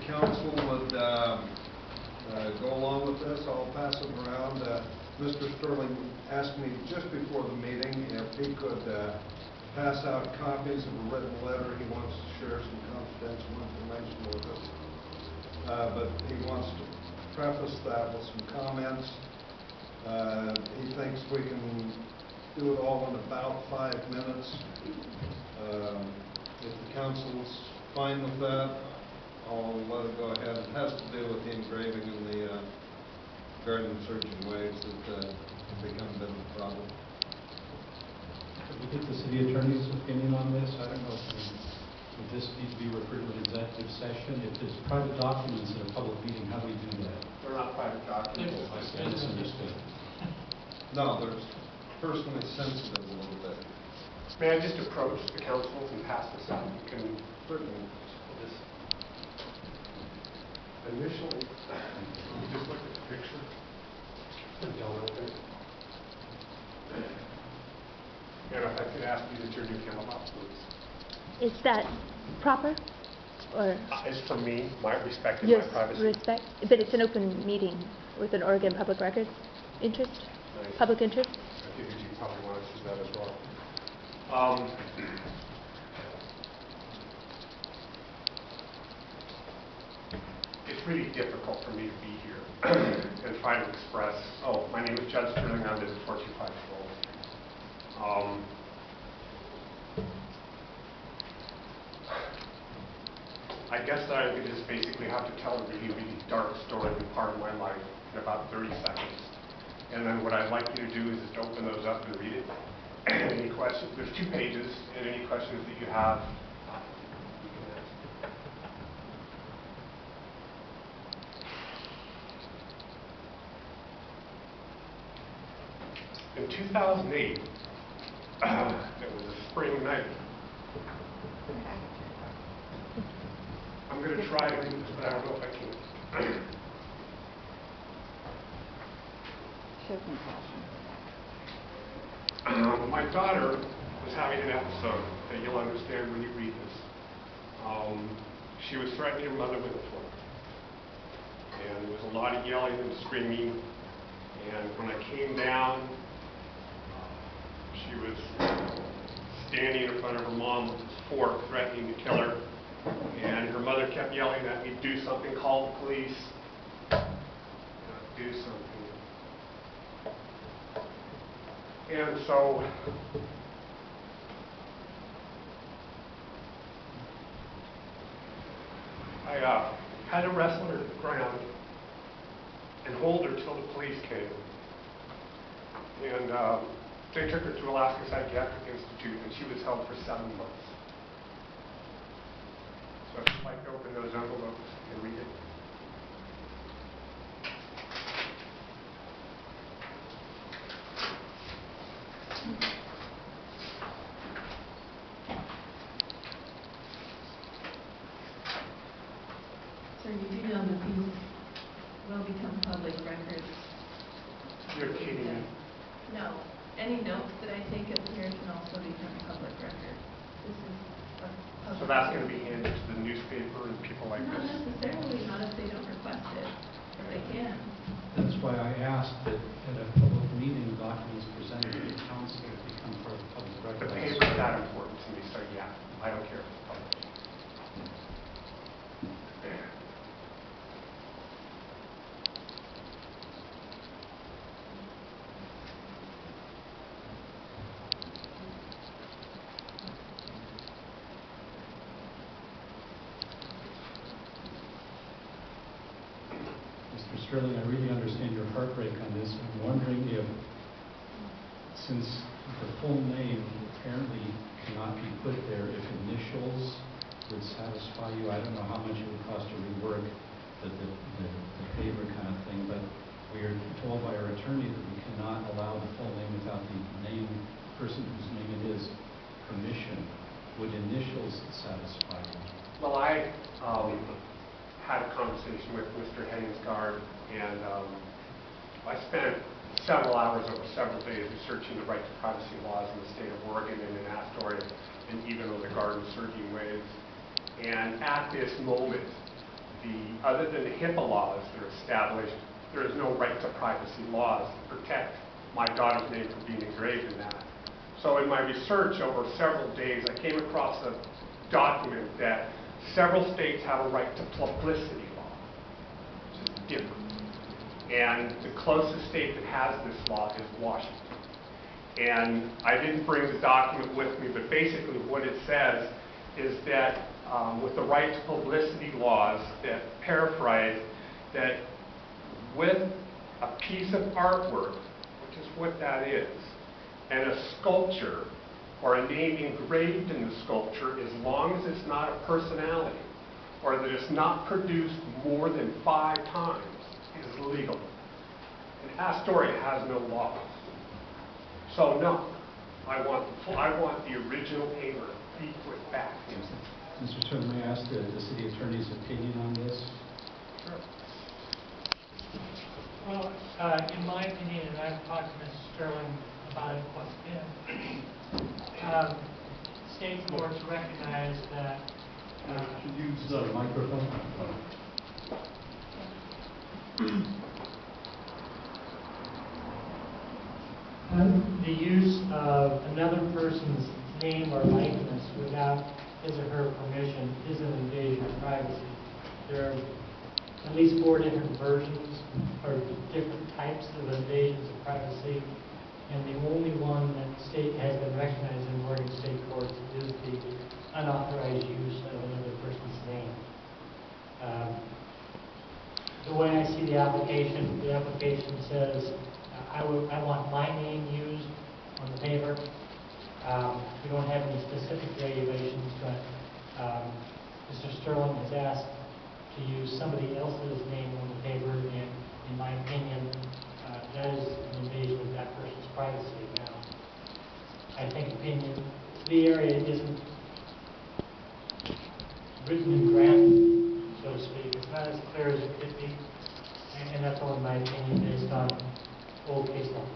council would go along with this, I'll pass it around. Mr. Sterling asked me just before the meeting if he could pass out copies of a written letter. He wants to share some confidential information with us. But he wants to preface that with some comments. He thinks we can do it all in about 5 minutes. If the council's fine with that, I'll let it go ahead. It has to do with the engraving and the garden surging waves that become a bit of a problem. Could we get the city attorney's opinion on this? I don't know if would this need to be referred to an executive session. If it's private documents in a public meeting, how do we do that? They're not private documents. I misunderstood. No, they're personally sensitive a little bit. May I just approach the council and pass this out? You can certainly just initially just look at the picture. Don't open it. And if I could ask you to turn your camera off, please. Is that proper? Or It's for me, my respect and my privacy. respect? But it's an open meeting with an Oregon public records interest? Nice. Public interest? I figured you probably want to see that as well. It's really difficult for me to be here and try to express, oh, my name is Judd Sterling, I live at 425 School. I guess that I would just basically have to tell a really, really dark story and part of my life in about 30 seconds. And then what I'd like you to do is just open those up and read it. Any questions? There's 2 pages, and any questions that you have, you can ask. In 2008, it was a spring night. I'm going to try to do this, but I don't know if I can. My daughter was having an episode that you'll understand when you read this. She was threatening her mother with a fork. And there was a lot of yelling and screaming. And when I came down, she was standing in front of her mom with this fork, threatening to kill her. And her mother kept yelling at me, do something, call the police. Do something. And so I had to wrestle her to the ground and hold her till the police came. And they took her to Alaska Psychiatric Institute, and she was held for 7 months. So if you'd like to open those envelopes and read it. So you do know that these will become public records? You're kidding me. No. Any notes that I take up here can also become public record. This is a public So that's record. going to be handed to the newspaper and people like Not this? necessarily, not if they don't request it, but they can. That's why I asked that at a public meeting, documents presented to the council become part of public record. The paper is that important to me, so yeah, I don't care if it's public. Mr. Sterling, I really understand your heartbreak on this. I'm wondering if, since the full name apparently cannot be put there, if initials would satisfy you. I don't know how much it would cost to rework the paper kind of thing, but we are told by our attorney that we cannot allow the full name without the name, person whose name it is, permission. Would initials satisfy you? Well, I had a conversation with Mr. Henningsgaard, and I spent several hours over several days researching the right to privacy laws in the state of Oregon and in Astoria, and even on the garden surging waves. And at this moment, other than the HIPAA laws that are established, there is no right to privacy laws that protect my daughter's name from being engraved in that. So in my research over several days, I came across a document that several states have a right to publicity law, which is different. And the closest state that has this law is Washington. And I didn't bring the document with me, but basically what it says is that with the right to publicity laws that paraphrase that with a piece of artwork, which is what that is, and a sculpture or a name engraved in the sculpture, as long as it's not a personality or that it's not produced more than 5 times, is legal. And Astoria has no laws. So no, I want the original painter be put back. Mr. Sterling, may I ask the city attorney's opinion on this? Sure. Well, in my opinion, and I've talked to Mr. Sterling about it once again, state courts recognize that Should you use the microphone? the use of another person's name or likeness without his or her permission is an invasion of privacy. There are at least 4 different versions or different types of invasions of privacy, and the only one that state has been recognized in Oregon state courts is the unauthorized use of another person's name. The way I see the application says, I want my name used on the paper. We don't have any specific regulations, but Mr. Sterling has asked to use somebody else's name on the paper, and in my opinion, that is an invasion of that person's privacy. Now, I think the area isn't written in granite, so to speak. It's not as clear as it could be, and that's all in my opinion based on old case law.